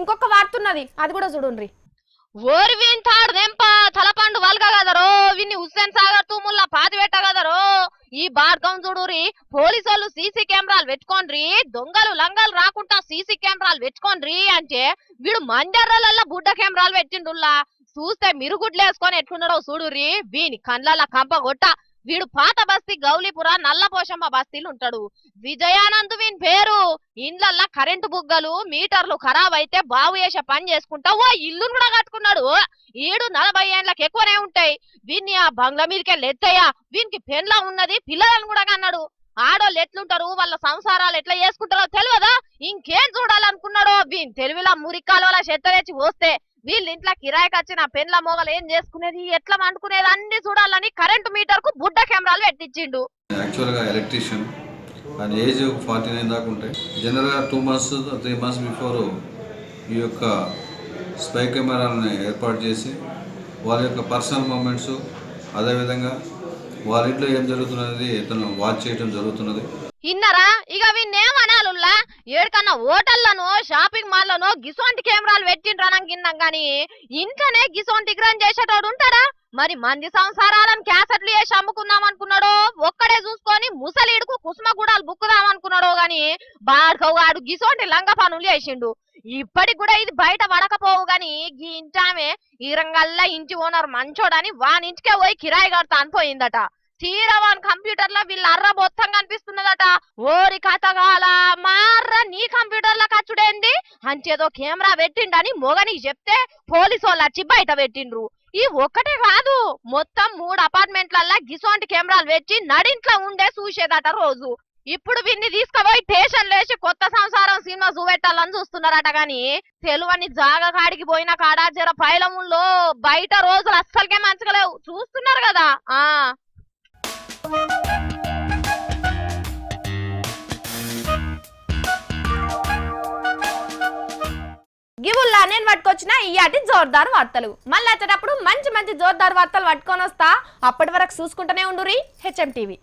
ఇంకొక వార్తున్నది, అది కూడా చూడుండ్రి. ఓరి వింటాడు దెంప తలపండు వల్గ గదరో, విన్ని హుస్సేన్ సాగర్ తూముల్లా పాతి పెట్ట గదరో. ఈ బార్గం చూడురి, పోలీసోళ్ళు సీసీ కెమెరాలు పెట్టుకోండ్రి, దొంగలు లంగలు రాకుండా సీసీ కెమెరాలు పెట్టుకోండ్రి అంటే వీడు మంజర్రలల్లా బుడ్డ కెమెరాలు పెట్టిండుల్లా. చూస్తే మిరుగుడ్లు వేసుకొని ఎట్లున్నాడో చూడురి, వీని కండ్లల్లా కంప కొట్ట. వీడు పాత బస్తీ గౌలీపుర నల్లపోషమ్మ బస్తీలు ఉంటాడు. విజయానంద్ వీని పేరు. ఇండ్లల్లా కరెంటు బుగ్గలు మీటర్లు ఖరాబ్ అయితే బాగు చేసే పని చేసుకుంటా ఓ ఇల్లును కూడా కట్టుకున్నాడు. ఈడు 40 ఏండ్లకు ఎక్కువనే ఉంటాయి. వీన్ని ఆ బంగ్లా మీదకెళ్ళి ఎత్తయ్యా, వీనికి పెండ్లా ఉన్నది, పిల్లలను కూడా కన్నాడు. ఆడోళ్ళు ఎట్లుంటారు, వాళ్ళ సంసారాలు ఎట్లా చేసుకుంటారో తెలియదా? ఇంకేం చూడాలనుకున్నాడో వీని తెలివిలా మురికాల చెత్త తెచ్చి పోస్తే వీళ్ళ ఇంట్లో కిరాయికి వచ్చిన పెండ్ల మోగలు ఏం చేసుకునేది, ఎట్లా వండుకునేది అన్ని చూడాలని కరెంటు మీటర్ కు బుడ్డ కెమెరాలు పెట్టించిండు. యాక్చువల్గా ఎలక్ట్రీషియన్ ఆయన ఏజ్ 49 దాకా ఉంటాయి. జనరల్గా 2 months 3 months బిఫోర్ ఈ యొక్క స్పై కెమెరాలను ఏర్పాటు చేసి వాళ్ళ యొక్క పర్సనల్ మూమెంట్స్, అదేవిధంగా వాళ్ళ ఇంట్లో ఏం జరుగుతున్నది ఇతను వాచ్ చేయడం జరుగుతున్నది. ఇన్నరా ఇక వీన్నేమనాలుల్లా, ఏడుకన్నా హోటళ్లను షాపింగ్ మాల్లను గిసోంటి కెమెరాలు పెట్టిండ్రనం గిన్నాం గాని ఇంట్లోనే గిసోంటి గ్రహం చేసేటోడు ఉంటాడా? మరి మంది సంసారాలను క్యాసెట్లు వేసి అమ్ముకుందాం అనుకున్నాడో, ఒక్కడే చూసుకొని ముసలీడుకు కుసుమ గుడాలు బుక్కుదాం అనుకున్నాడో గాని బాడుకోవాడు గిసోంటి లంగ పనులు చేసిండు. ఇప్పటికి కూడా ఇది బయట పడకపోవు గాని ఈ ఇంటామే ఈరంగల్లా ఇంటి ఓనర్ మంచోడని వానింటికే పోయి కిరాయి కడతా అనిపోయిందట. తీరవాన్ కంప్యూటర్ లో వీళ్ళ అర్ర మొత్తం కనిపిస్తున్నదట. ఓరి కథగాల మార్ర నీ కంప్యూటర్ లో ఖర్చుడేంది అంచేదో కెమెరా పెట్టిండని మొగనికి చెప్తే పోలీసు వాళ్ళు వచ్చి బయట పెట్టిండ్రు. ఈ ఒక్కటే కాదు, మొత్తం 3 అపార్ట్మెంట్లల్లా గిసోంటి కెమెరాలు పెట్టి నడింట్లో ఉండే చూసేదట రోజు. ఇప్పుడు వీన్ని తీసుకుపోయి స్టేషన్ లేచి కొత్త సంసారం సినిమా చూపెట్టాలని చూస్తున్నారట. గాని తెలువని జాగా కాడికి పోయిన కాడా జర పైలముల్లో బయట రోజులు అస్సలకే మంచిగలేవు, చూస్తున్నారు కదా. గివుల్లా నేను పట్టుకొచ్చిన ఇయాటి జోర్దార్ వార్తలు. మళ్ళీ వచ్చేటప్పుడు మంచి మంచి జోర్దార్ వార్తలు పట్టుకొని వస్తా. అప్పటి వరకు చూసుకుంటూనే ఉండురి హెచ్ఎం టీవీ.